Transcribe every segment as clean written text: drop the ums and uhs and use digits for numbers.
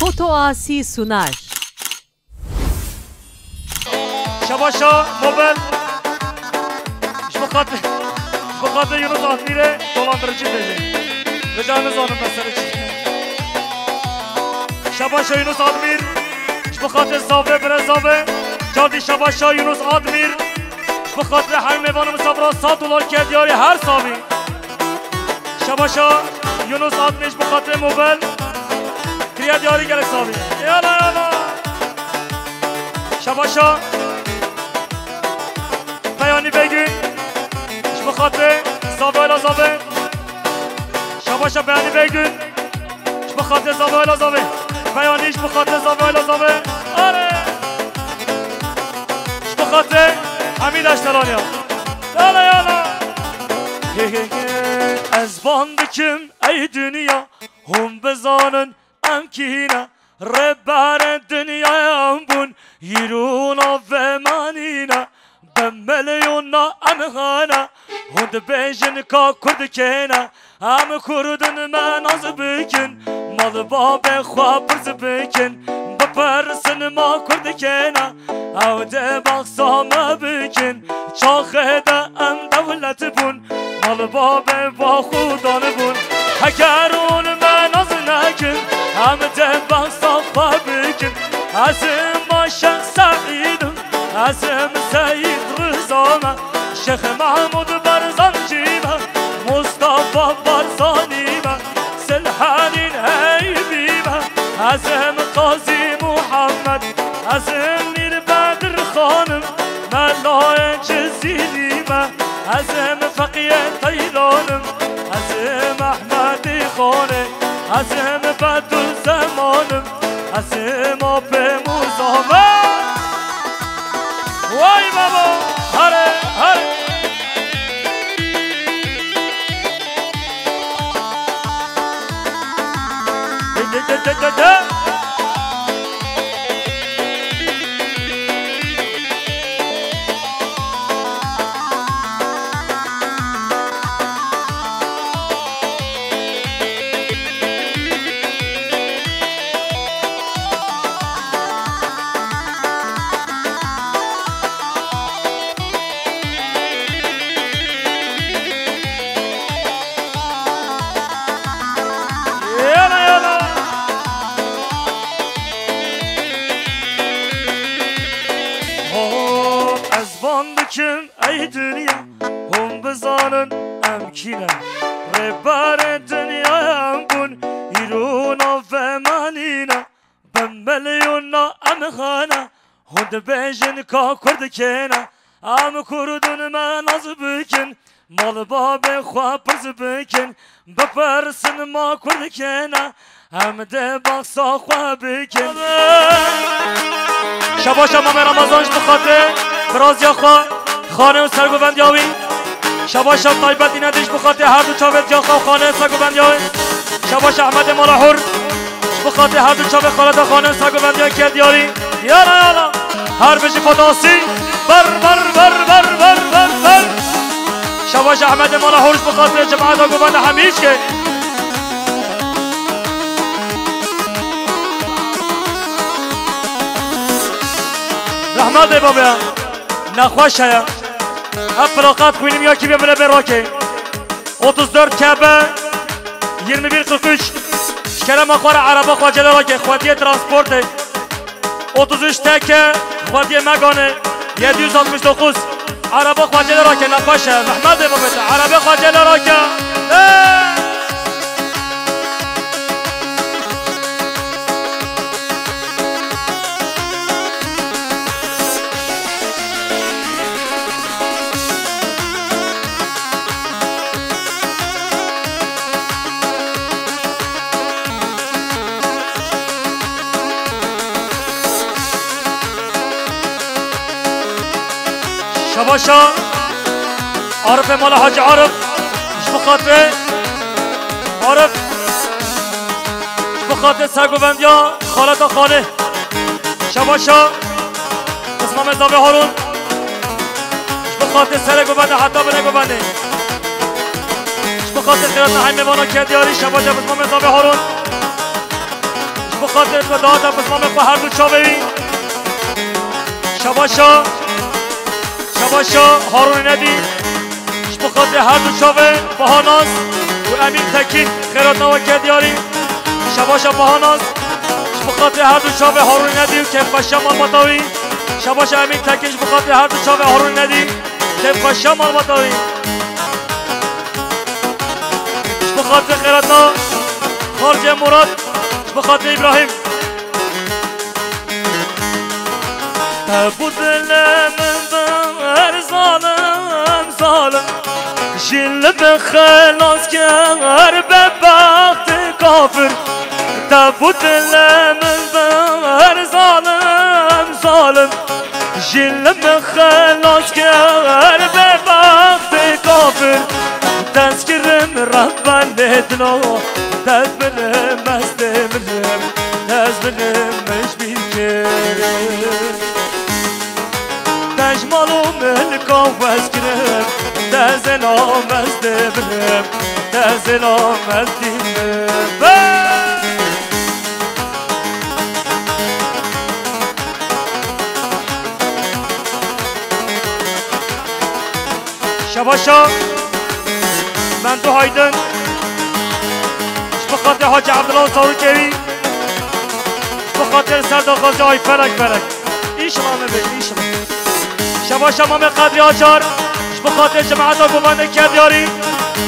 Fotoasi sunar. Şabaşa mobil bu kadar Yunus Atmir'e dolandırıcı diyecek. Ricanız onun mesele için. Şabaşa Yunus Atmir bu kadar zave bre zave Cardi Şabaşa Yunus Atmir bu kadar her mevanı musabra $100 ke diyari her sabi Şabaşa Yunus Atmir bu kadar mobil kriya diyari gerek sabi. Yana yana Şabaşa Peyani Begün bu kadar zave zave Şabaşa Peyani Begün bu kadar zave zave Peyani bu kadar zave zave Are bu kadar Hamid Aştaranya Yana yana Ez bandıkım ey dünya Hum bezanın emkine Rebber dünyaya bun Yiruna ve manine Bemmeleyona emhana Hund bejin ka kurdikena Em kurdun men az bikin Mal babe khwa pırz bikin Bepersin ma kurdikena Evde baksama bikin Çakhede em devlet bun Mal babe va khudan bun Hekerun men az nekin Em de baksama bikin Azim maşen sa'idim Azim Seyid Rıza'na Şeyh Mahmud Barzancı'na Mustafa Barzani'na Selhanin Eybi'na Azim Qazi Muhammed Azim Mir Bedir Hanım Mella'ye Cezilime Azim Fakiye Taylanım Azim Ahmedi Khane Azim Bedül Zamanım Azim Ape Muzamme Vay baba, hare hare. De. Kim ey dünya Hum bezanın emkine Rebber dünyaya bun Yiruna ve manine Bemmeleyona emhana Hund bejin ka kurdikena Em kurdun men az bikin Mal babe khwa pırz bikin Bepersin ma kurdikena Em de baksa khwa bikin Şabaşa mame Ramazan jbukate Brazya khwa خانه سرگوبندیاوی شباش طیبت ایندیش بخاطر هر دو چاوت جا خانه سرگوبندیاوی شباش احمد ملاحور بخاطر هر دو چاوت خالد خانه سرگوبندیاوی کردیاری یالا یالا هر بشی فداسی بر بر بر بر بر بر بر شباش احمد ملاحور بخاطر جماعت گوبند همیش که رحمت بابا نخواش هیا Applakat kuyunum ya ki bile berake 34 Kabe 2143 Kerem akhara araba khwajeler rake khwatiye transporte 33 Teke khwatiye Megane 769 araba khwajeler rake nafasha Mehmed babeta araba khwajeler rake شباشا عارف مال حاج عارف شبخاته عارف شبخاته سرگوبندیا خالتا خانه شباشا قسمه مزاوی هارون شبخاته سرگوبنده حتی بنگوبنده شبخاته خیرات نحیم میوانا که دیاری شباشا قسمه مزاوی هارون بخاطر بداهات بسلام خو هر دو چاوی شباشا هارون ندی بخاطر هر دو چاوه بهاناز و امین تکین خیرات نوکه دیاری شباشا بهاناز بخاطر هر دو چاوه هارون ندی و کیف خشم آلماتاوی شباشا امین تکین بخاطر هر دو چاوه هارون ندی کیف خشم آلماتاوی بخاطر خیرات خارج مراد بخاطر ابراهیم تبود لمن بر ظالم جل بخلاص کر به بخت کافر تبود لمن بر ظالم جل بخلاص کر به بخت کافر تذكرم ربا ندلو تزبنم استمرم تزبنم مش بيكرم تجملو ملكو واسكرم تزلام استمرم تزلام استمرم شباشا من تو هایدن بخاطر حاج عبدالله صاروی کهی بخاطر سردار غازی های فرک ایشالله نبید ایشالله شباشا مام قدری آجار بخاطر جماعت ها گوانده کردیاری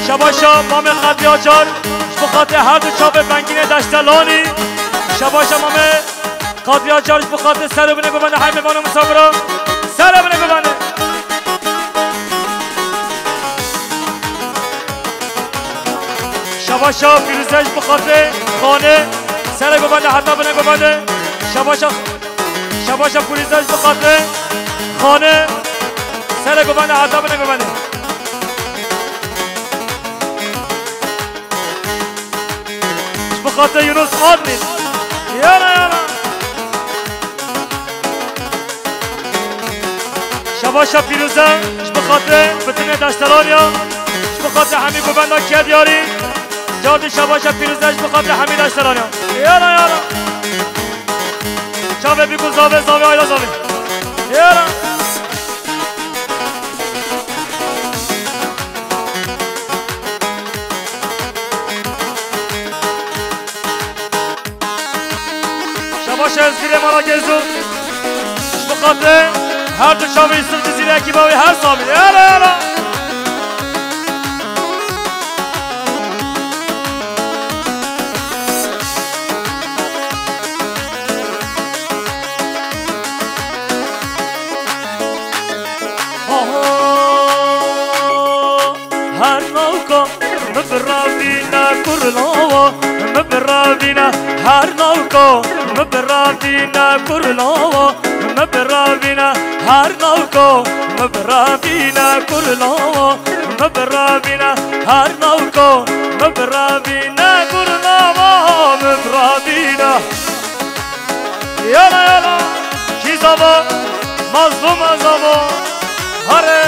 شباشا مام قدری آجار بخاطر هر دو چاپ بنگین دشتلانی شباشا مام قدری آجار بخاطر سر بینه گوانده های میوان مسابرا سر بینه گوانده شباشا پیروزش بخاطر خانه سر گوانده حتی بینه گوانده شباشا پیروزش بخاطر خانه سر گوانده حتی بینه گوانده بخاطر یونس آدمین یالا شباشا پیروزه بخاطر بتنه دشترانیا بخاطر همین گوانده که دیاری جاردی شباشا پیروزش بخاطر همین دشترانیا یالا چاوه بیگو زاوه آیلا زاوه یالا شباشا ازگیره مارا گزو بخاطر هر دو چاوه ایستر جزیره اکی باوی هر سامی یالا مبرابينا هر نوكو مبرابينا كرلاوا مبرابينا هر نوكو مبرابينا كرلاوا مبرابينا هر نوكو مبرابينا كرلاوا مبرابينا يلا كيزابا مظلوم زابا هره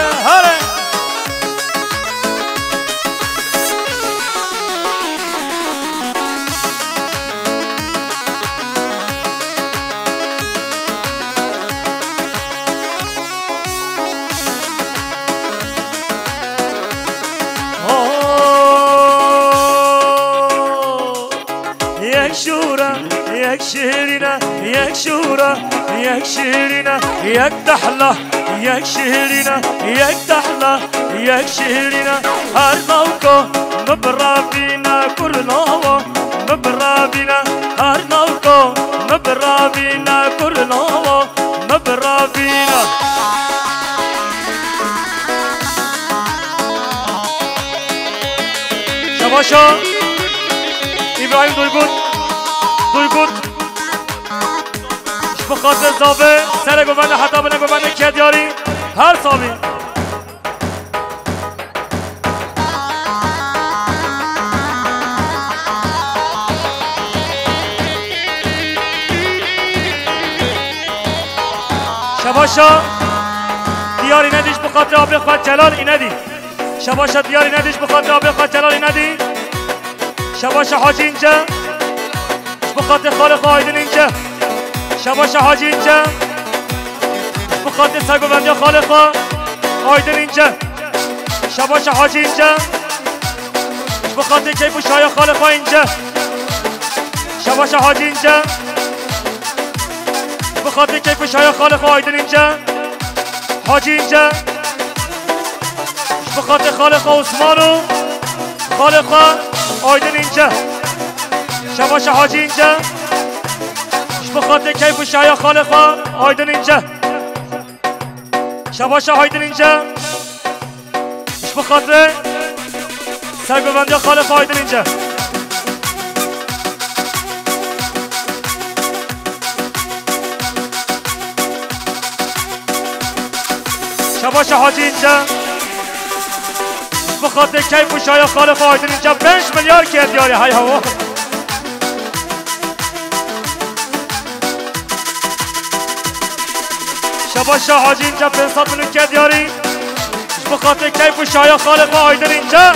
يك شيرينا يك تحلى يك شيرينا يك تحلى يك شيرينا هر نوكو مبرابينا كرلاوا مبرابينا هر نوكو مبرابينا كرلاوا مبرابينا شباشا ابراهيم دويگود بخاطر زاوه سر گوانده حتی بنه گوانده که دیاری هر سامی شباشا دیاری ندیش بخاطر آبی خود جلال ایندی شباشا دیاری ندیش بخاطر آبی خود جلال ایندی شباشا حاجی اینجا بخاطر خالق آیدن اینجا شباش حاجی اینجا بخاطر سرگوبندی خالق آیدن اینجا شباش حاجی اینجا بخاطر کیف و شای خالق اینجا شباش حاجی اینجا بخاطر کیف و شای خالق آیدن اینجا حاجی اینجا بخاطر خالق عثمان و خالق آیدن اینجا شباش حاجی اینجا بخاطر کیف و شای خالق آیدن اینجا شباش آیدن اینجا بخاطر سرگوبندی خالق آیدن اینجا شباش حاجی اینجا بخاطر کیف و شای خالق آیدن اینجا 5 میلیارد که دیاری های هوا شباش حاجی اینجا 500 میلیون که دیاری بخاطر کیف و شای خالق آیدن اینجا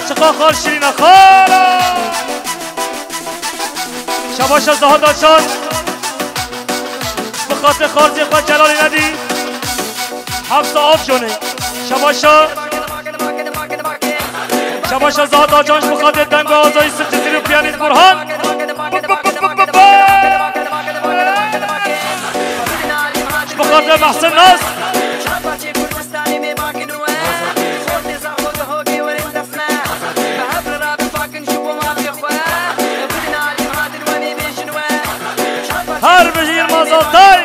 چقا خال شیرین خالا شباش زهاد داشان بخاطر خارجی خود جلالی ندی حفظ آف جونه شباش زهاد داشانش بخاطر دنگ و آزایی سفت زیر و پیانیت برهان بخاطر محسن ناس هر بجیر مازالتای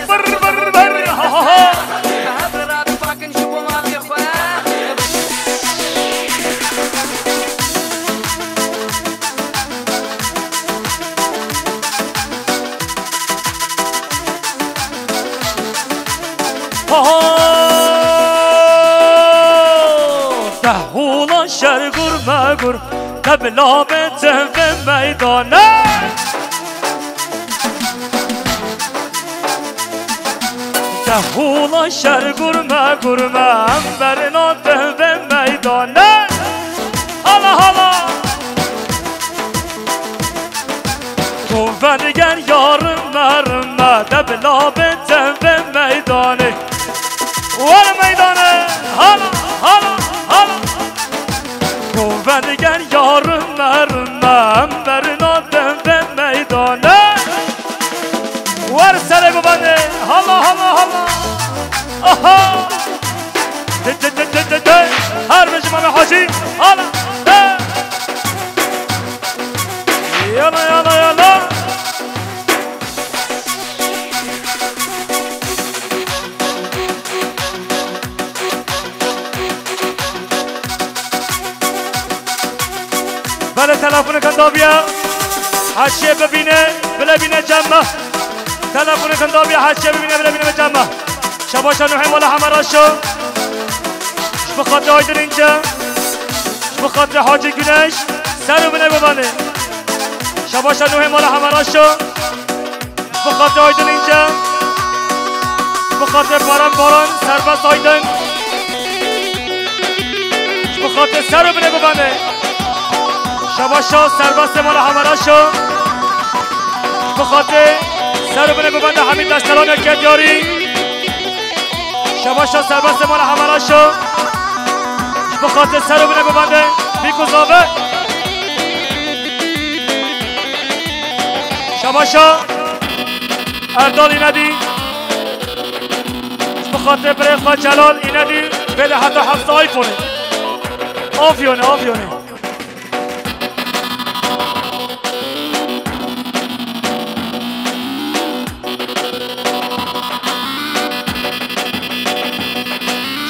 بر بر بر ها ها ها دهولا شرگور مگور تبلا بته به میدانه دهولا شرگور مگور من برنا ده به میدانه حالا حالا تو ونگر یارم مرمه تبلا بته به میدانه ور میدانه حالا حالا حالا تو ونگر یارم مرمه برنا ده به میدانه ور سر ببنده حالا حالا حالا آها هر بجمع حاجی حالا یالا یالا یالا بله تلفون کندابیا حاشیه ببینه بله بینه جمع تلفون کندابیا حاشیه ببینه بله بینه جمع شباش نوحی مالا همراشو بخاطر آیدن اینجا بخاطر حاجی گنش سر بینه ببانه شباش نوحی مالا همراشو بخاطر آیدن اینجا بخاطر باران سربست آیدن بخاطر سر بینه ببانه شباشا سربست مالا همراشو بخاطر سر بینه ببانه همین دستلان کدیاری شباشا سربست مالا همراشو بخاطر سر بینه ببانه بیکوزابه شباشا اردال ایندی بخاطر بریخ جلال ایندی بده حتی حفظ آیفونه آفیونه آفیونه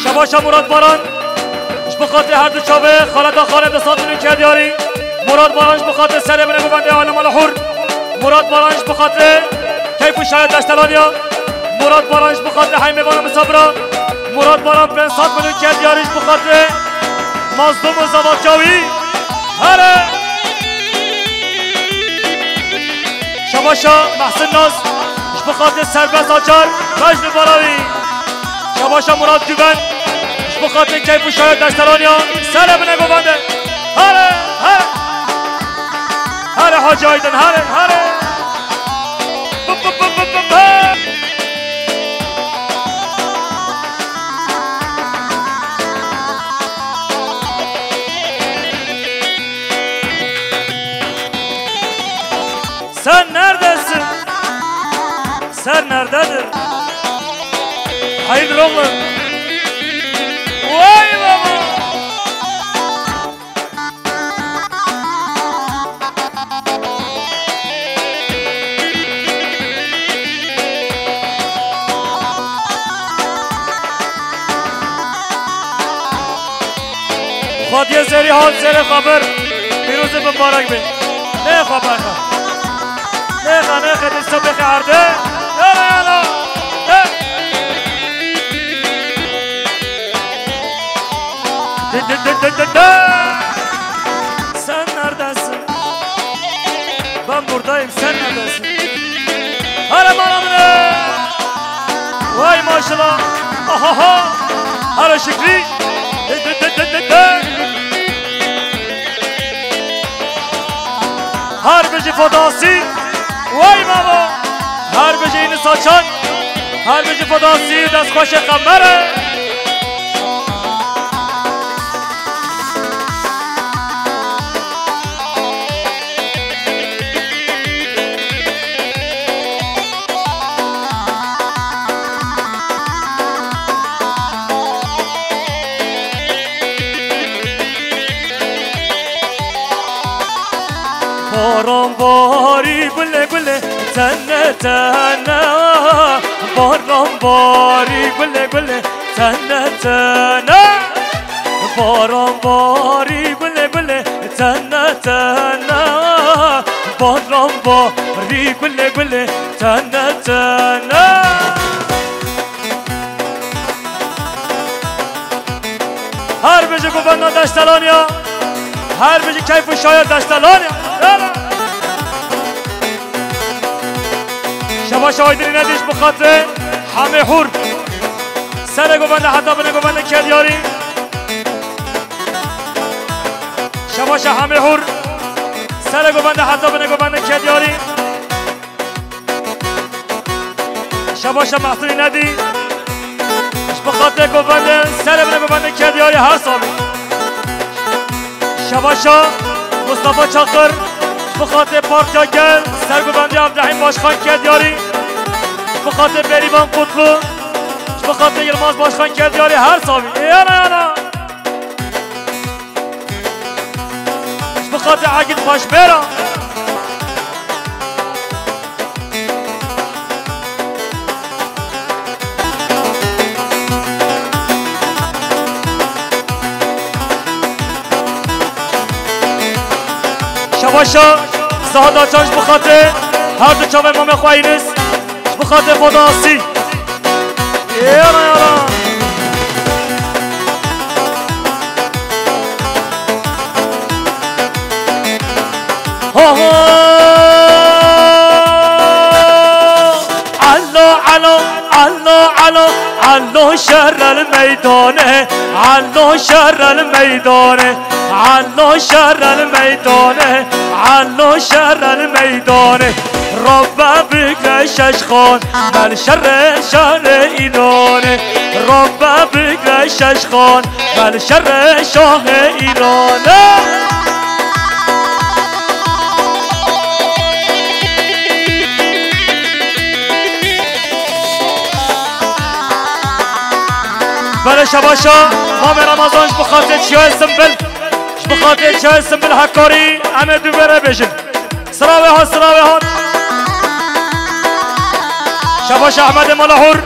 شباشا مراد باران بخاطر هر دو چاوه خالدا خالد ساتونی کردیاری مراد بارانش بخاطر سر بینه ببنده عالم الحور مراد بارانش بخاطر کیف و شاید دشتلانیا مراد بارانش بخاطر حیمه بانم صبرا مراد باران 500 میلیون کردیاریش بخاطر مظلوم و زواجاوی هره شباشا محسن ناز بخاطر سربست آچار مجد باراوی شباشا مراد جوبن بخاطر کیف و شاید دشتلانیا سر بینه ببنده هره هره هره حاج آیدن هره هره sen neredesin? Sen nerededir? Hayırdır oğlum? Vay baba! خودی سری حال سری خبر پیروز مبارک بی نه خبر نه خدی صبح خرده نه sen neredesin? Ben buradayım, sen neredesin? Hara manamine! Vay maşallah! Ahaha! Hara Şükri! Her beci fadasi! Vay baba! Her beciğini saçan! Her beci fadasi dest koşe kamere! باران باری گله گله تنه تنه باران باری گله گله تنه تنه باران باری گله گله تنه تنه باران باری گله گله تنه تنه هر بجه گفتن دشتلانیا هر بجه کیف و شاید دشتلانیا شباش آیدری ندیش بخاطر همه حور سر گوبنده حتی بنه گوبنده کردیاری شباش همه حور سر گوبنده حتی بنه گوبنده کردیاری شباش محصولی ندی بخاطر گوبنده سر بنه گوبنده کردیاری هر سامی شباشا مصطفی چاقر بخاطر پارتیا گل سرگوبندی عبدالرحیم باشخان کردیاری بخاطر بریبان قطلو بخاطر یلماز باشخان کردیاری هر سامی ایانا بخاطر عقید خوشبیرا شباشا زهادا چانش بخاطر هر دو چاوه مام خواهی نیست بخاطر خداسی یانا علو شر الميدانه علو شر الميدانه علو شر الميدانه علو شر الميدانه رب بگشش خان بل شر ایرانه رب بگشش خان بل شر شاه ایرانه بله شباشا مام رمضانش بخاطر چیای سنبل بخاطر چیای سنبل حکاری همه دو بره بشن سراوه ها شباشا احمد ملاحور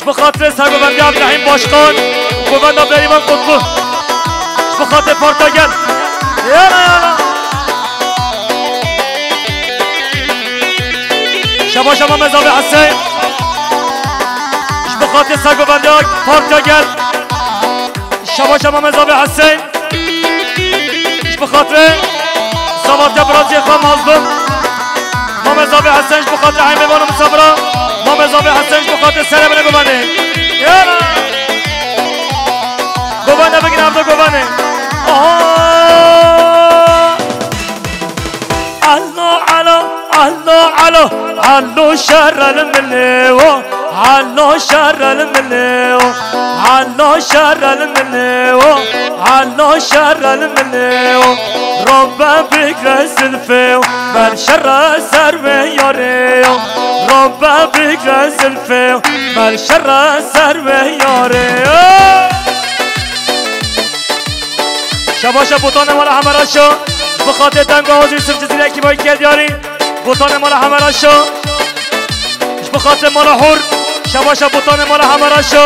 بخاطر سرگوبندی عبدالرحیم باشخان گوبنده بریمان قطبو بخاطر پارتاگل یانا شباشا مام زاوی حسین بخاطر سرگوبندی پارتاگل شباشا مام زاوی حسین بخاطر سواتیا برازی خان مظلوم مام زاوی حسین بخاطر حیمه بانو مصابرا مام زاوی حسین بخاطر سره بنه گوبنده یانا گوبنده بگیرم تو گوبنده علو شر المليو علو شر المليو علو شر المليو علو شر المليو رب بك زلفيو بل شر سربي يوريو رب بك زلفيو بل شر سربي يوريو شباشا بوتان مال حمراشو بخاطر دنگو حضور یوسف جزیره کی باید کرد یاری بوتان مال حمراشو بخاطر مال حور شباشا بوتان مال حمراشو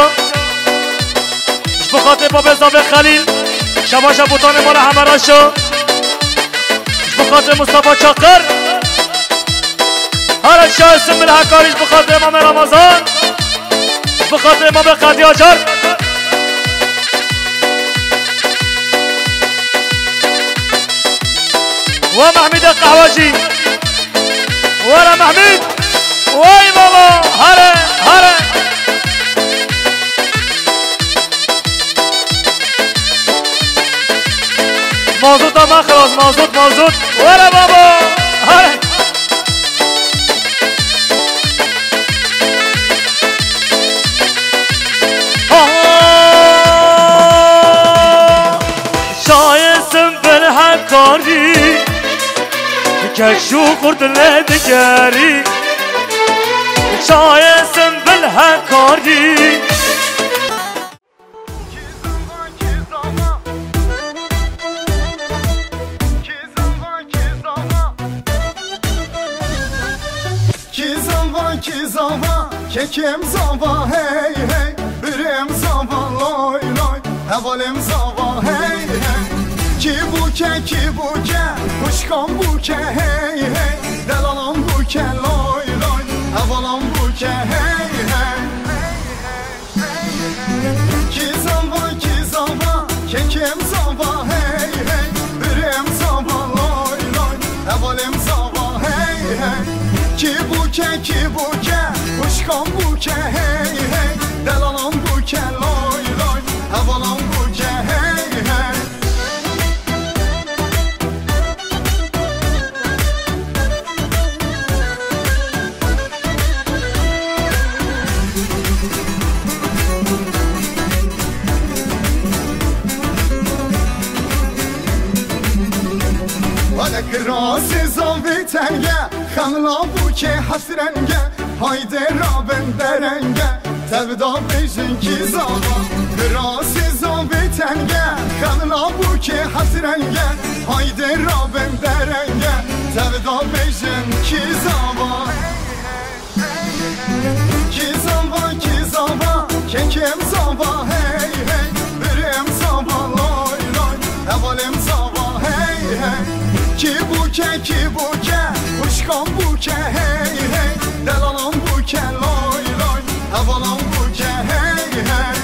بخاطر باب زاویه خلیل شباشا بوتان مال حمراشو بخاطر مصطفی چاقر هر شاه اسم بالحکاریش بخاطر امام رمضان بخاطر امام قاضی آجر ومحمد القحواجي ورا محمد وي بابا هره هره موجود ما خلاص موجود ورا بابا هره شايسم بالحكاري كشو قرد لدكاري شايسم بالحكاري Kizava, kekim zava, hey hey, birim zava, loy loy, havalim zava, hey hey. Ki buke, kuşkan buke, hey hey, delalan buke, loy loy, havalan buke, hey hey. Kizava, kekim zava, hey hey, birim zava, loy loy, havalim zava, hey hey. Ki buke, kuşkan buke, hey hey, delalan buke, loy loy, havalan buke, hey hey. Krasi zavi tenge, xanla buke hasrenge, hayde raben derenge, tevda bejin ki zava. Krasi zavi tenge, xanla buke hasrenge, hayde raben derenge, tevda bejin ki zava. Ki zava, kekim zava, hey hey, birim zava, loy loy, havalim zava, hey hey. Ki buke, kuşkan buke, hey hey, delalan buke, loy loy, havalan buke, hey hey.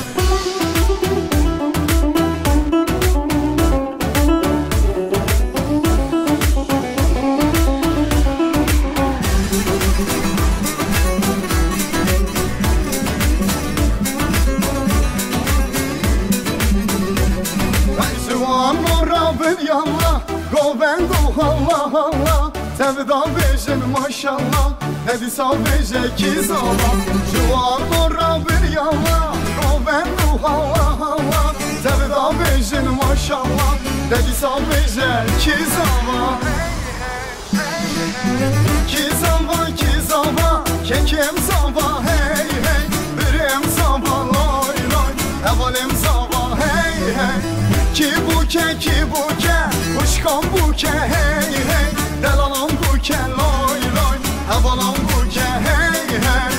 Allah Allah, tevda bejin maşallah, hedisa beje ki zava. Juan orra bir yalla, govendu Allah Allah, tevda bejin maşallah, hedisa beje ki zava. Ki zava, kekim zava, hey hey, birim zava, loy loy, havalim zava, hey hey. Ki buke, kuşkan buke, hey hey, delalan buke, loy loy, havalan buke, hey hey.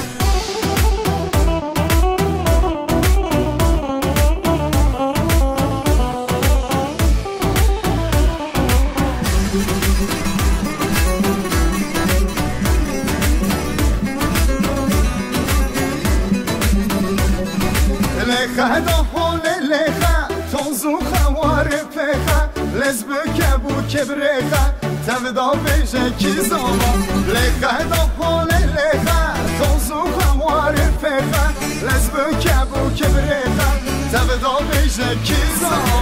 Lecha da hole lecha, tozu xaware pecha, lezbeke buke brecha, tevda beje ki zava. Lecha da hole lecha, tozu xaware pecha, lezbeke buke brecha, tevda beje ki zava.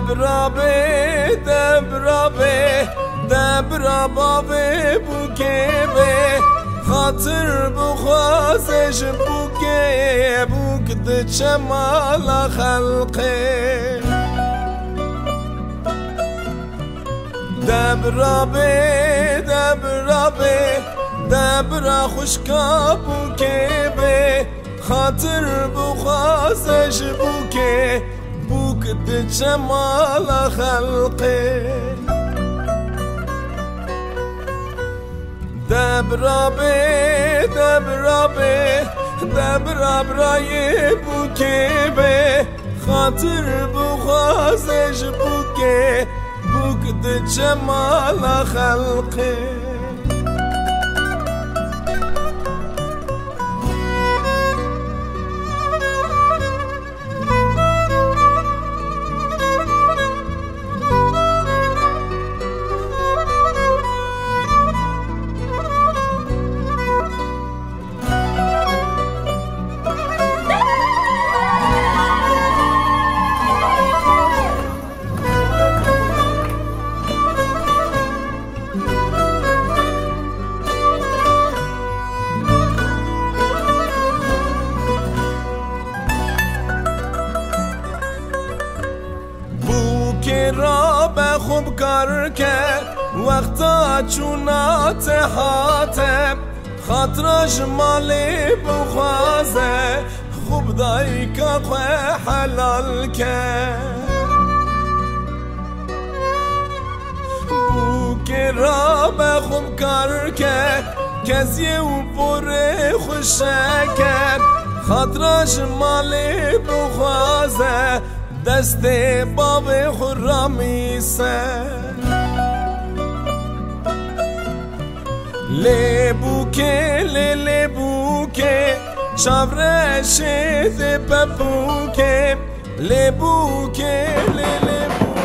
دبرابه دبرابه دبرابه بوکه به خاطر بخوازش بوکه بوک ده جمال خلقه دبرابه دبرابه دبرا خوشکا بوکه به خاطر بخوازش بوکه بوک ده جمال خلقه دبرابه دبرابه دبرابرای بوکه به خاطر بخوازش بوکه بوک ده جمال خلقه را به خوب کار کرد وقتا چونات حاتم خاطرش مالی بخوازه خوب دایی که خواه حلال کرد بوکی را به خوب کار کرد کسی و پره خوشه کرد خاطرش مالی بخوازه دست باب خرامی سر لیبوکه لیبوکه شاورش ده بپوکه لیبوکه لیبوکه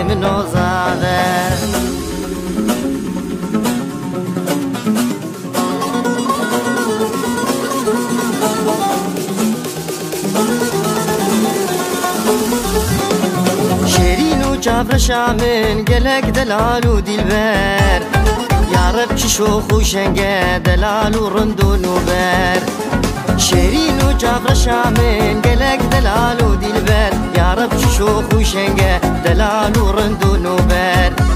من نوزاده شيرين وجابر شامن قلق دلال ودلبر يا رب شوخ وشنقه دلال ورندون وبر شيرين وجابر شامن قلق دلال ودلبر يا رب شوخ وشنقه دلال ورندون وبر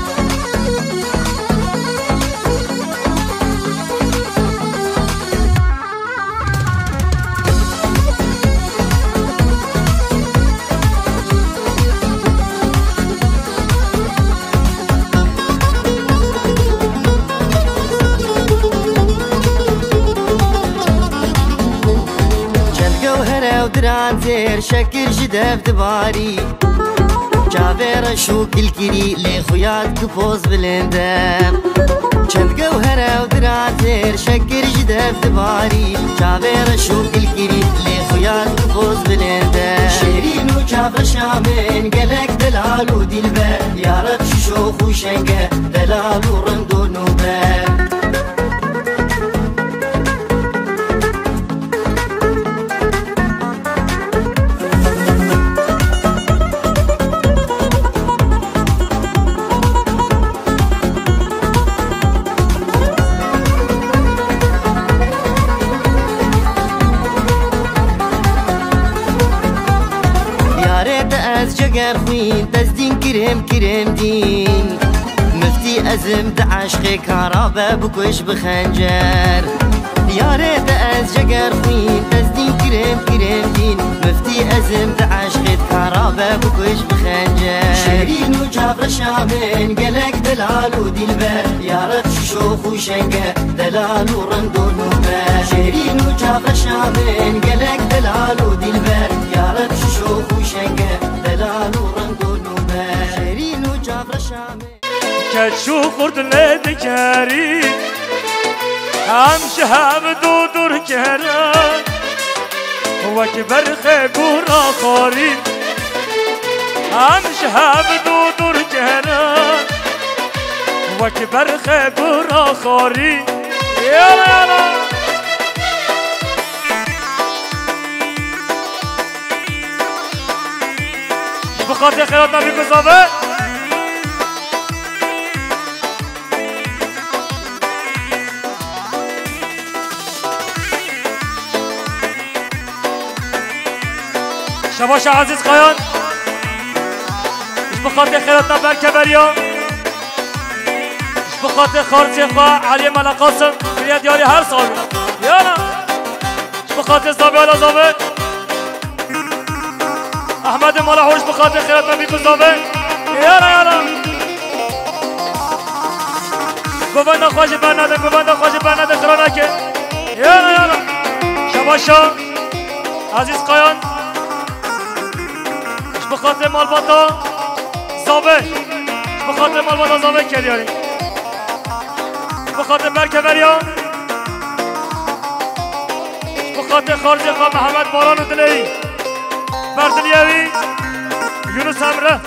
ودرانتير شكر جدف دباري جابر شو كل كري لي خويات كفوز بلندم چند جوهرة ودرانتير شكر جدف دباري جابر شو كل كري لي خويات كفوز بلندم شيرين وجابر شامن قلق دلال ودلبر يا رب شوخ وشنقه دلال ورندون وبر جگر خوین دزدین کرم دین مفتی ازم دعشق کارابه بکش بخنجر يارد از جگر خوين تزدين كريم دين مفتي أزم تعشقت كرابة بكش بخنجر شيرين وجابر شامين قلق دلال ودلبر يارد شوخ وشنقة دلال ورندون وبر شيرين وجابر شامين قلق دلال ودلبر يارد شوخ وشنقة دلال ورندون وبر شيرين وجابر شامين كتشو قرد لدكاري هم شهاب دودر كهران وكبر خيبورا خاري هم شهاب دودر كهران وكبر خيبورا خاري يلا يلا بخاطر خيرات نبي كزابه شباش عزیز قایان اش بخاطر خیراتنا برکبریا اش بخاطر خارجی خواه علی ملقاسم بریاد یاری هر سال یانا اش بخاطر زابی آلا زابه احمد مالا اش بخاطر خیراتنا بیکو زابه یانا گوانده خواهش برنده گوانده خواهش برنده خرانکه یانا شباشا عزیز قایان بخاطر مالباتا زابه بخاطر مالباتا زابه کردیاری بخاطر برکبریا بخاطر خارجی خواه محمد باران و دلی بردلیوی یونس امره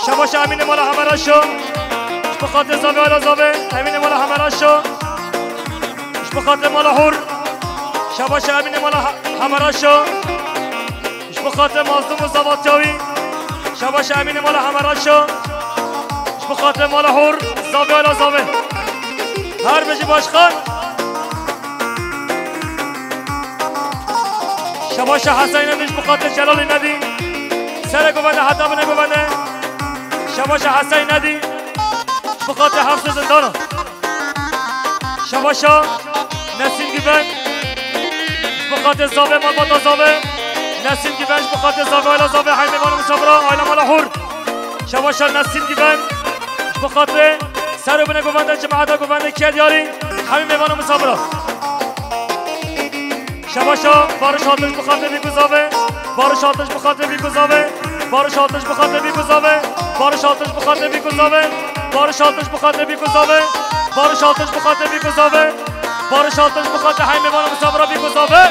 شباش امین مالا همراشو بخاطر زابه آلا زابه امین مالا همراشو بخاطر مالا حور شباش امین مالا همراشو بخاطر مازدوم و زواتیاوی شباش امین مالا همراشو بخاطر مالا حور زاوی آلا زاوی هر بجی باشخان شباش حسین ندیش بخاطر جلالی ندی سر گوانده حتی بنه گوانده شباش حسین ندی بخاطر حفظ زندانه شباشا نسیم گیبن بخاطر زاوی مالباتا زاوی نسیم گیبنش بخاطر زاوی آلا زاوی حیمه مالا مسابرا آیلا مالا حور شباشا نسیم گیبن بخاطر سر بنه گوانده جماعتا گوانده کید یاری حیمه مالا مسابرا شباشا بارش آتش بخاطر بیگو زاوی بارش آتش بخاطر بیگو زاوی بارش آتش بخاطر بیگو زاوی بارش آتش بخاطر بیگو زاوی بارش آتش بخاطر بیگو زاوی بارش آتش بخاطر بیگو زاوی بارش آتش بخاطر حیمه مالا مسابرا بیگو زاوی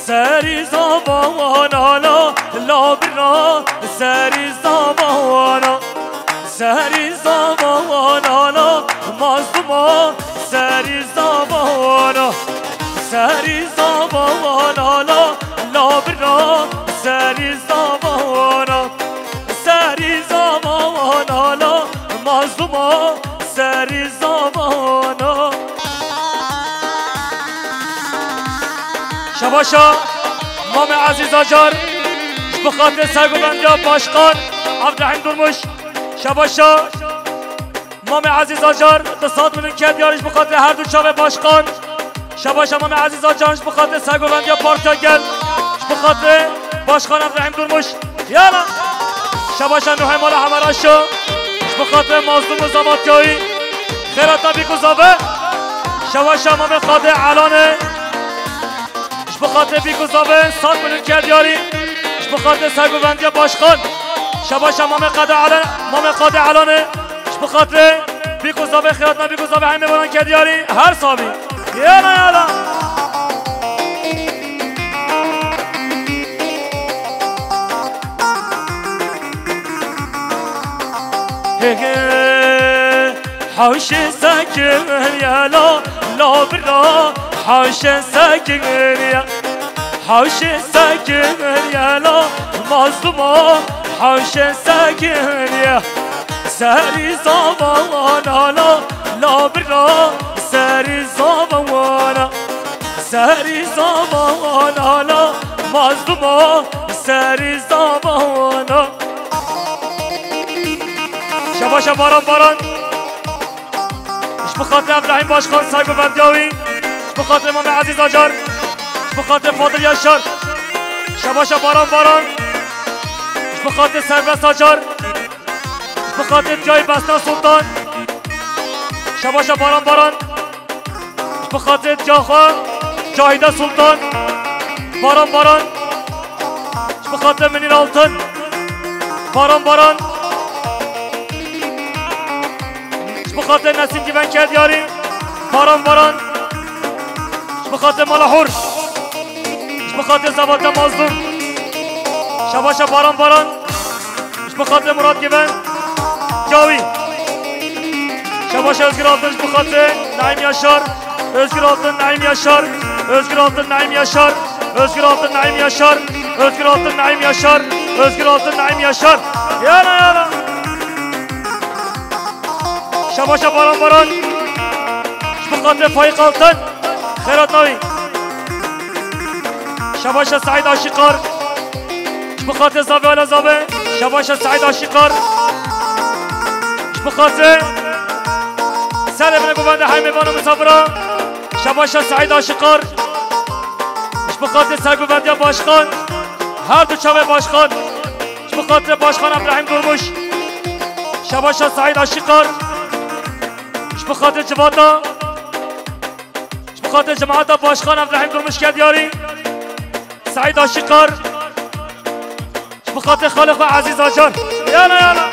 سری زبانا لا برا سری زبانا سری زبانا لا مازدوما سری زبانا سری زبانا لا برا سری زبانا سری زبانا لا مازدوما سری زبانا شباشا مام عزیز آجار بخاطر سرگوبندیا باشقان عبدالرحیم درموش شباشا مام عزیز آجار تصاد منو کرد یارش بخاطر هر دو چاوه باشقان شباشا مام عزیز آجارش بخاطر سرگوبندیا پارتاگل بخاطر باشقان عبدالرحیم درموش یالا شباشا نوح مالا همراشو بخاطر مازدوم و زماتیایی خیراتا بیکو زابه شباشا مام خاطر علانه بخاطر بیکو زابه ساد منو کرد یاری بخاطر سرگوبندی باشخان شباش مام قاده علانه بخاطر بیکو زابه خیراتنا بیکو زابه همه بانان کرد یاری هر صابی یالا یالا حوش ساکن یالا لا برا حوش ساکن یا حوش ساکن یالا مازدوما حوش ساکن یا سری زبانا لا برا سری زبانا سری زبانا مظلوما سری زمانا شباشا باران باران بخاطر ابراهیم باشخان صاحب بندیاوی بخاطر امام عزیز آجار بخاطر فاضل یاشار شباشا باران باران بخاطر سربست آجار بخاطر جای بستان سلطان شباشا باران باران بخاطر جاخوان جاهیده سلطان باران باران بخاطر منیر آلتن باران باران بخاطر نسیم گیون کرد یاری باران باران بخاطر مالاحور بخاطر زبات مازدون شباشا باران باران بخاطر مراد گیون جاوی شباشا özgür altın بخاطر نعیم یاشار özgür altın نعیم یاشار özgür altın نعیم یاشار özgür altın نعیم یاشار özgür altın نعیم یاشار özgür altın نعیم یاشار یالا یالا شباشا باران باران بخاطر فایق altın خیرات ناوی شباشا سعید آشیقار بخاطر زاوی آلا زاوی شباشا سعید آشیقار بخاطر سر ابن گوبند حیمیوان و مسافران شباشا سعید آشیقار بخاطر سرگوبندی باشخان هر دو چاوه باشخان بخاطر باشخان ابراهیم درموش شباشا سعید آشیقار بخاطر جواتا بخاطر جماعت باشخان ابراهیم درموش کرد یاری سعید آشیقار بخاطر خالق و عزیز آجان یالا یالا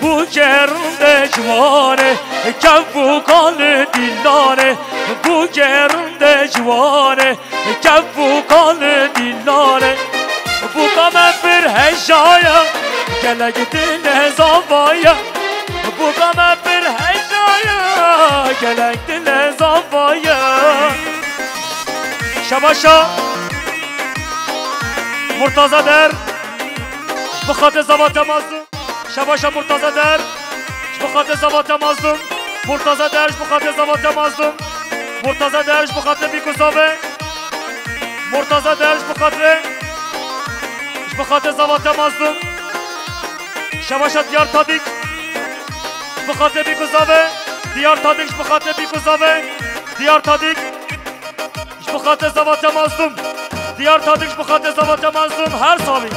bu gerunde civane kevu kanı dillane bu gerunde civane kevu kanı dillane bu kame bir hecaya gele gidine zavaya bu kame bir hecaya gele gidine zavaya şabaşa Murtaza der بخاطر زبات مازدون شباشا مرتضی در بخاطر زبات مازدون مرتضی درش بخاطر زبات مازدون مرتضی درش بخاطر بیکوزاوه مرتضی درش بخاطر زبات مازدون شباشا دیار تادیک بخاطر بیکوزاوه دیار تادیک بخاطر بیکوزاوه دیار تادیک بخاطر زبات مازدون دیار تادیک بخاطر زبات مازدون هر سالی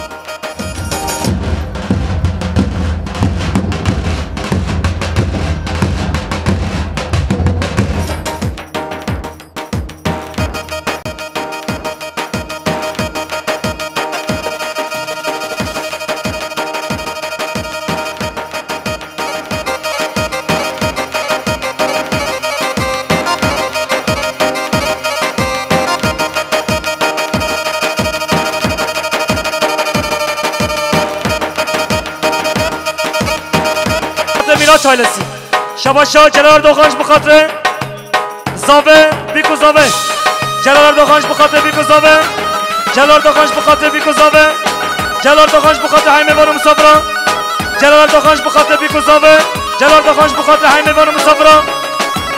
میراث ailesi شباشا جلال اردوغانش بخاطر زاوه بیکو زاوه جلال اردوغانش بخاطر بیکو زاوه جلال اردوغانش بخاطر بیکو زاوه جلال اردوغانش بخاطر حیمیوان و مسافران جلال اردوغانش بخاطر بیکو زاوه جلال اردوغانش بخاطر حیمیوان و مسافران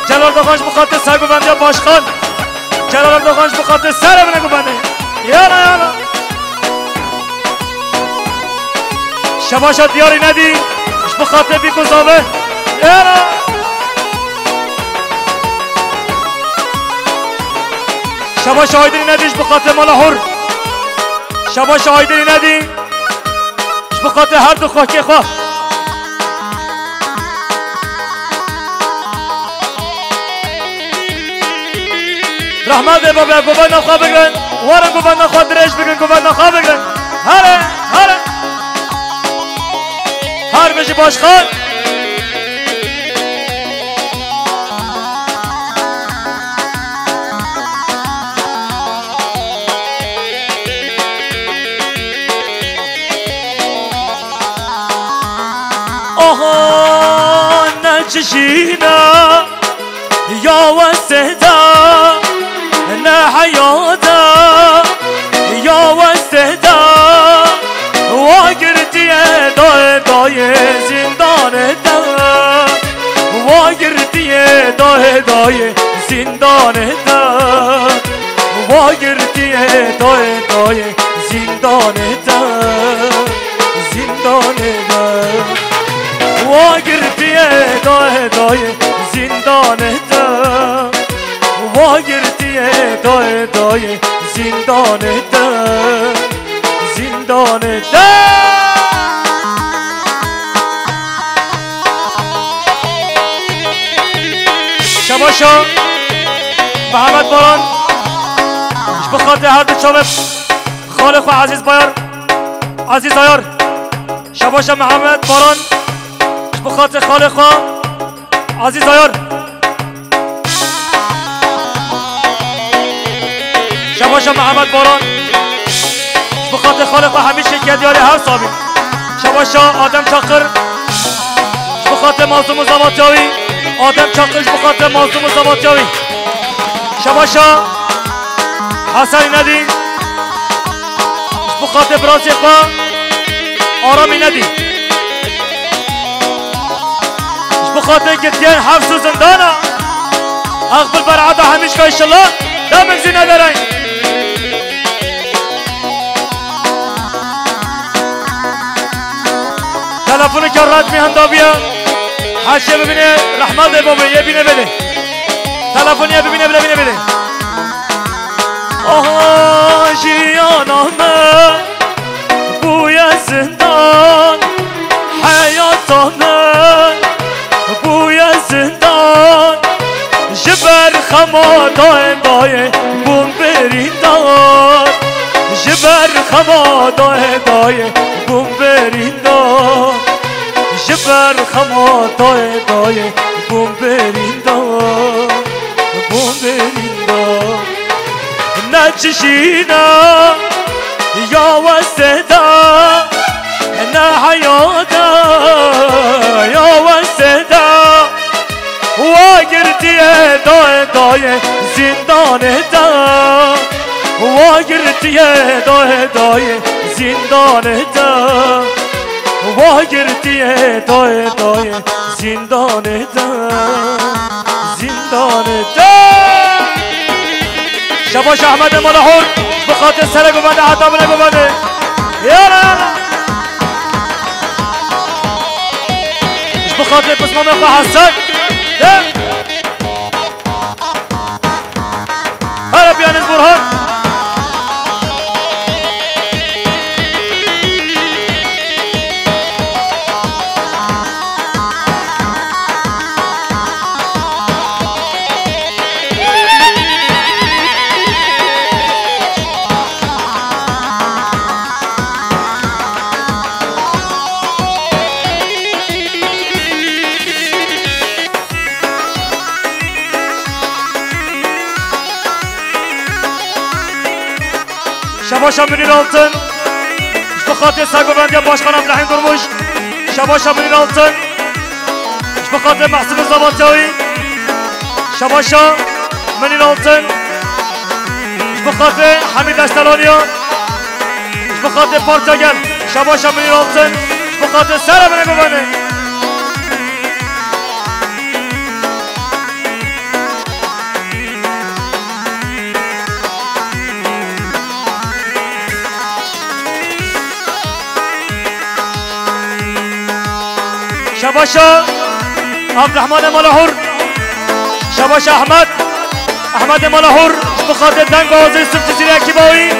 جلال اردوغانش بخاطر سرگوبندی باشخان جلال اردوغانش بخاطر سر ابن گوبندی یالا یالا شباشا دیاری ندی بخاطر بیکوزاوه یارا شباش هایدری ندیش بخاطر مالاحور شباش هایدری ندی بخاطر هر دو خاکی خواه رحمت بابا گوبند نخواه بگرن وارن گوبند نخواه درش بگرن گوبند نخواه بگرن هره هره هر بشی باشخان آها نچشینا یا وسدا نه حیاتا یا وسدا واگردیه دای دای زندان دا واگردیه دای دای زندان دا وا گرتی دای دای زندان دا زندان دا وا گرتی دای دای زندان دا وا گرتی دای دای زندان دا زندان دا شباشا محمد باران بخاطر هر دو چاوه خالق و عزیز بایار عزیز آیار شباشا محمد باران بخاطر خالق و عزیز آیار شباشا محمد باران بخاطر خالق و همیشه که دیاری هر صابی شباشا آدم چاقر بخاطر مازوم و زباتیاوی آدم چاقرش بخاطر مازوم و زباتیاوی شباشا حسنی ندی بخاطر برازی خواه آرامی ندی بخاطر گتیان حفظ و زندانا اقبل برعاده همیش که انشالله دامن زی ندارین تلفون که رد میهندا بیا هرچه ببینه رحمت بابا یه بینه بده تلفون یه ببینه بده آها جیانامه بوی زندان حیاتامه بوی زندان جبر خما دایم دایم بوم بریندان جبر خما دایم بوم بریندان جبر خما دایم بوم بریندان بوم بریندان نچشینا یا وسدا نه حیاتا یا وسدا واگرتی دای دای زندان دا واگرتی دای دای زندان دا واگرتی دای دای زندان دا زندان دا شباش احمد ملاحور بخاطر سر گوبنده حتا بله گوبنده یالا بخاطر پسمان خواه حسن هلا بیانیز برهان شباشا منین altın بخاطر سرگوبندی باشخان ابراهیم درموش شباشا منین altın بخاطر محسن زبانتاوی شباشا منین altın بخاطر حمید اشتلانیان بخاطر پارتاگل شباشا منین altın بخاطر سر منین گوبنده شباشا عبد الرحمن ملاحور شباشا احمد ملاحور بخاطر دنگ آزی سمت زیر اکیباوی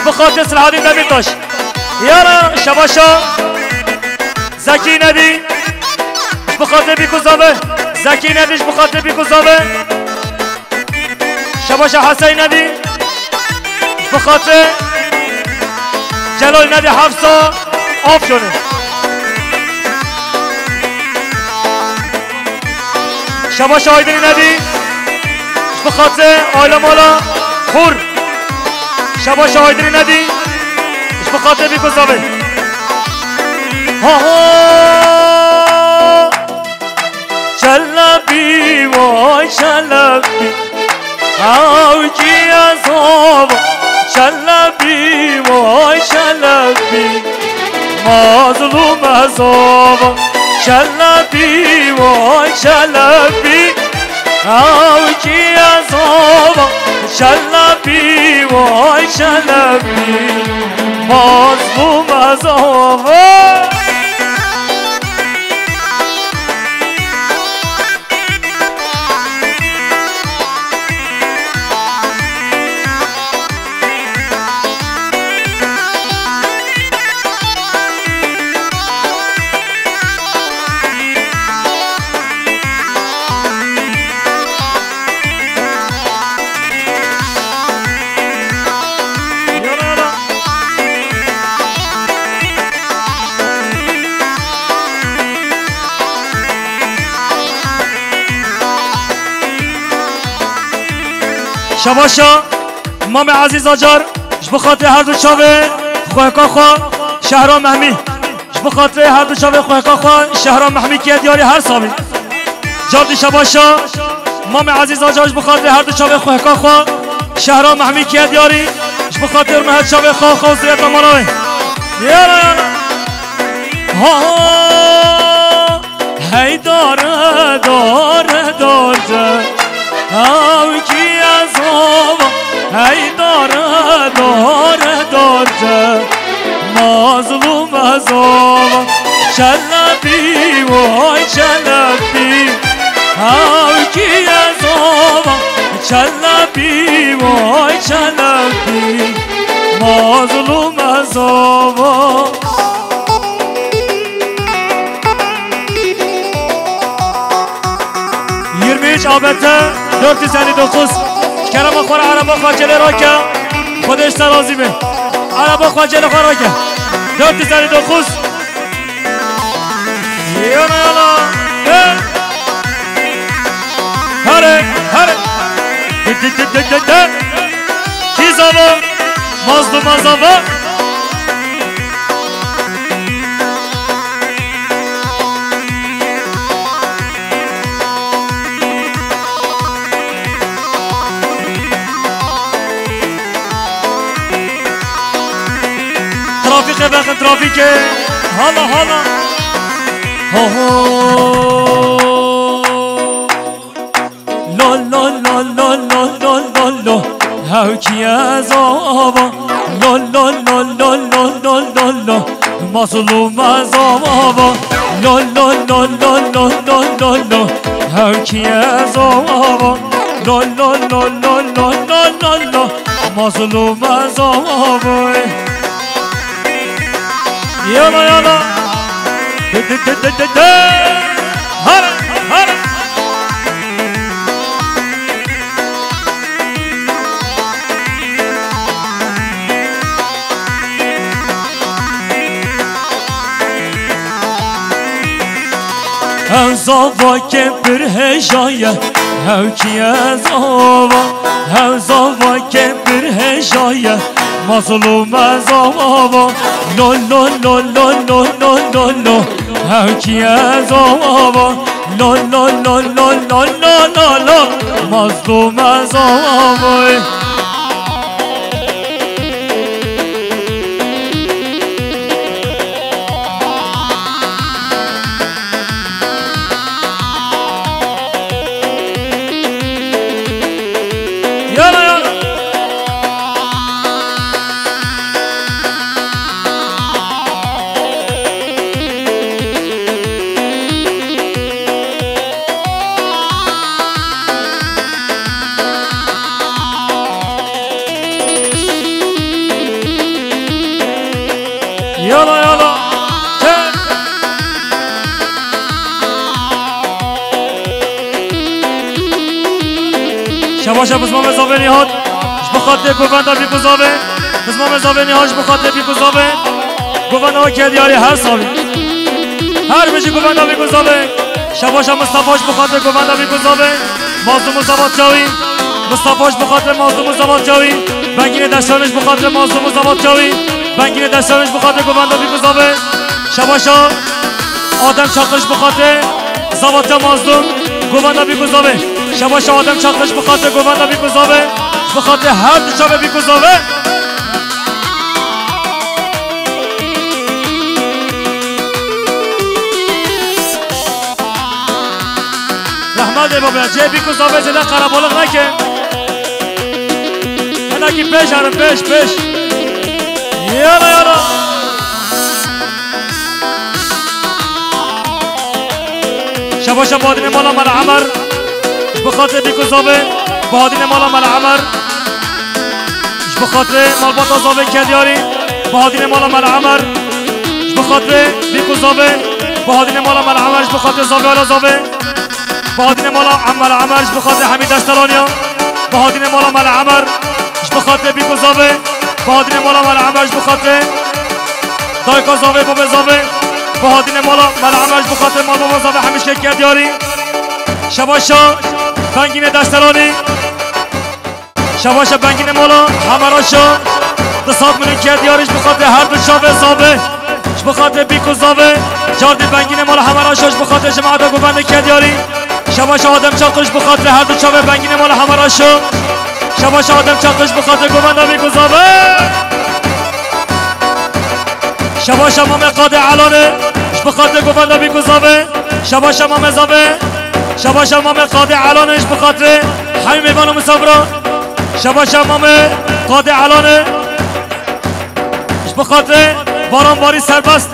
بخاطر سلحادی دمیرتاش یارا شباشا زکی ندی بخاطر بیکوزاوه زکی ندیش بخاطر بیکوزاوه شباشا حسین ندی بخاطر جلال ندی حفظا آف شونه شباش آیدنی ندی بخاطر آیلا مالا خور شباش آیدنی ندی بخاطر بیکوزاوه ها ها شلبی وای شلبی اوجی از آب شلبی وای شلبی مظلوم از آب شلبی وای شلبی او کی عذابا شلبی وای شلبی مظلوم عذابا شباشا مام عزیز آجار بخاطر هر دو چاوه خوهکا خواه شهرام محمی بخاطر هر دو چاوه خوهکا خواه شهرام محمی که دیاری هر سامی جاردی شباشا مام عزیز آجار بخاطر هر دو چاوه خوهکا خواه شهرام محمی که دیاری بخاطر مهد چاوه خواه خواه زیاد امانوه یالا یالا ها هی داره داره داره او کی عذابا ای داره داره داره مظلوم عذابا شلبی وای شلبی او کی عذابا شلبی وای شلبی مظلوم عذابا 23 آبته 459 کرم خور عربا خواجل را که خودش ترازی به عربا خواجل خور را که 459 یالا یالا هره هره کی زاوا مظلوم زاوا ترافیک وقت ترافیک حالا حالا لا لا لا لا لا لا لا لا هاو کی عذابا لا لا لا لا لا لا لا لا مظلوم عذابا لا لا لا لا لا لا لا لا هاو کی عذابا لا لا لا لا لا لا لا لا مظلوم عذابا يلا يلا هلا هلا زاوا که بر هجایه هاو کی زاوا هاو زاوا که بر هجایه مظلوم زاوا لو لو لو لو لو لو لو لو هاو کی زاوا لو لو لو لو لو لو لو لو مظلوم زاوا يلا يلا شباشا بزمام اضافه نیهاد بخاطر گوونده بی گذابه بزمام اضافه نیهاش بخاطر بی گذابه گوونده ها که دیاری هر سالی هر بشی گوونده بی گذابه شباشا مصطفاش بخاطر گوونده بی گذابه مازدوم زباد جاوی مصطفاش بخاطر مازدوم زباد جاوی بنگین دستانش بخاطر مازدوم زباد جاوی بنگین دستانش بخاطر گوونده بی گذابه شباشا آدم چاقش بخاطر زباد مازدوم گوونده بی گذابه شباشا آدم چاقش بخاطر گوونده بی گذابه بخاطر هر دو شب بی گذابه آده بابا جیبی کو زاوه زده قربالغ نکن هلا کی پیش هرم پیش یالا یالا شباشا بادین مالا مال عمر بخاطر بیکو زاوه بادین مالا مال عمر بخاطر مال باتا زاوه کدیاری بادین مالا مال عمر بخاطر بیکو زاوه بادین مالا مال عمر بخاطر زاوه ولا زاوه بادین مالا عمر عمر بخاطر حمید دسترانیا بادین مالا مال عمر بخاطر بیکو زاوه بادین مالا مال عمر بخاطر دایکا زاوه بابا زاوه بادین مالا مال عمر بخاطر مال بابا زاوه همیشه کدیاری شباشا بنگین دسترانی شباشا بنگین مالا همراشا دسات منو کدیاریش بخاطر هر دو شاوه زاوه بخاطر بیکو زاوه جاردی بنگین مالا همراشاش بخاطر جماعت گوبند کدیاری شباشا آدم چاقش بخاطر هر دو شاوه بنگین مالا همراشا شباشا آدم چاقش بخاطر گوبند بیکو زاوه شباشا مام قاده علانه بخاطر گوبند بیکو زاوه شباشا مام زاوه شباشا مام قاده علانش بخاطر همین میوان و مسافران شباشا مام قاده علانه بخاطر باران باری سربست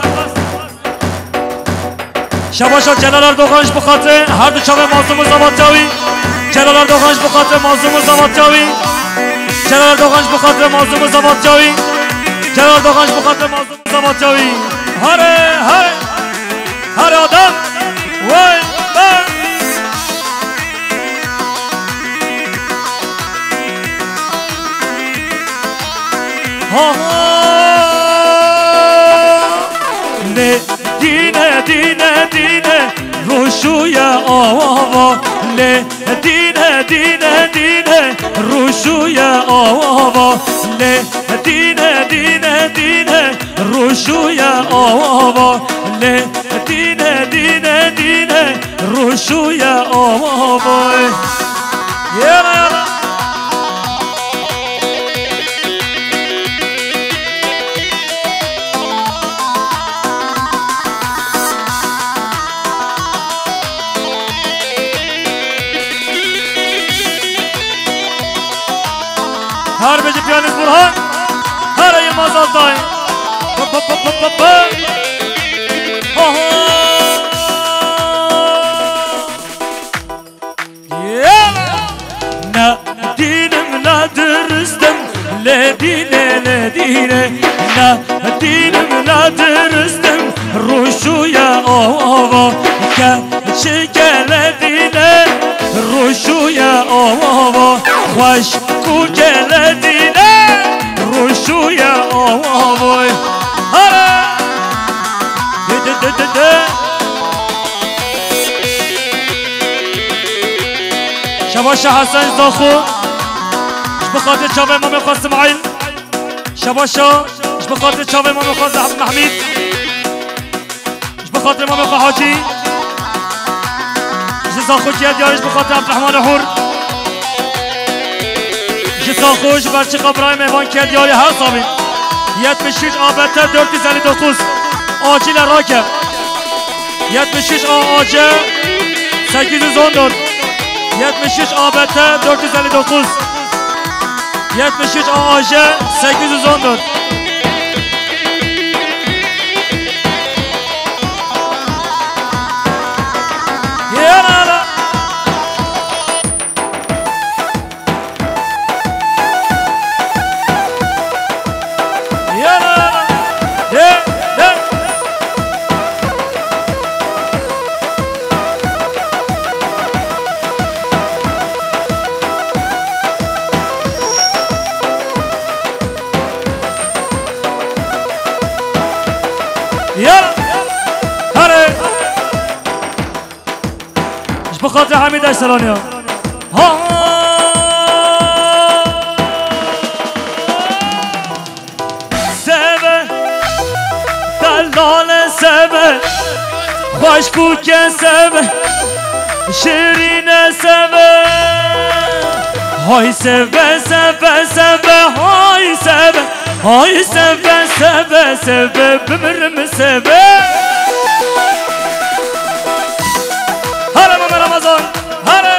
شباشا جلال اردوغانش بخاطر هر دو چاوه مازوم و زماتاوی جلال اردوغانش بخاطر مازوم و زماتاوی جلال اردوغانش بخاطر مازوم و زماتاوی جلال اردوغانش بخاطر مازوم و زماتاوی هر آدم وای دینه روشویا آوا له دینه روشویا آوا له دینه روشویا آوا له دینه روشویا آوا یالا هر بجی پیانیز برهان هر ای مازال دایم نه دینم نه درستم لدینه نه دینم نه درستم روشویا آوا که چگل دینه روشویا آوا خوش کو گل دینه روشویا آوا هره شباشا حسن زاخو بخاطر چاوه امام خواست اسماعیل شباشا بخاطر چاوه امام خواست عبد محمید بخاطر امام خواست حاجی زاخو جیاد یارش بخاطر عبدالرحمن حور زاخوش برچه قبرای مهمان کرد یاری هر صابی 76 آبته 459 آجیل راکب 76 آجه 814 76 آبته 459 76 آجه 814 یالا بخاطر حمید اشترانی ها سبه دلال سبه خوشبو که سبه شیرین سبه های سبه سبه سبه های سبه های سبه سبه سبه بمرم سبه هر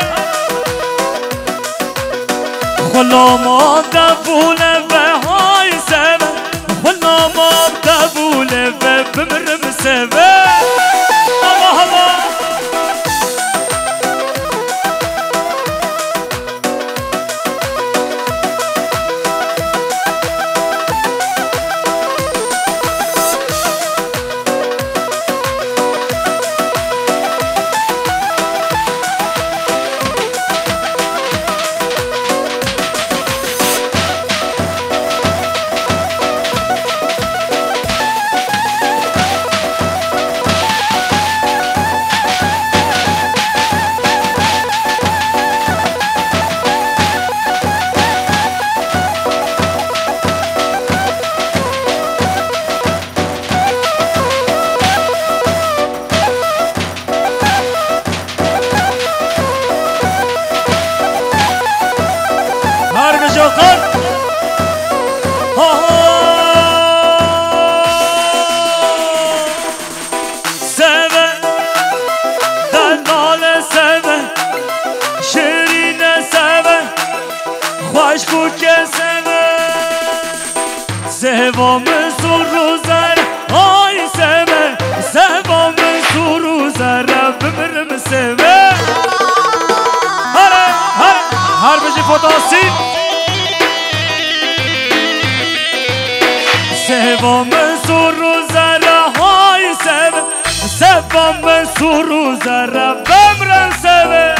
من سروز ربم رنسبه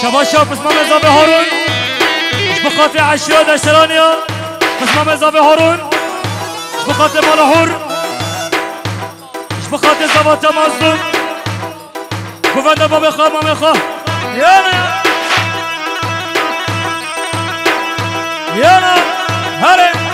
شباشا بسمام اضافه هارون بخاطر عشیا دشترانیا بسمام اضافه هارون بخاطر مالحور بخاطر زباط مظلوم گفنده بابا خواه مامی خواه یانا هره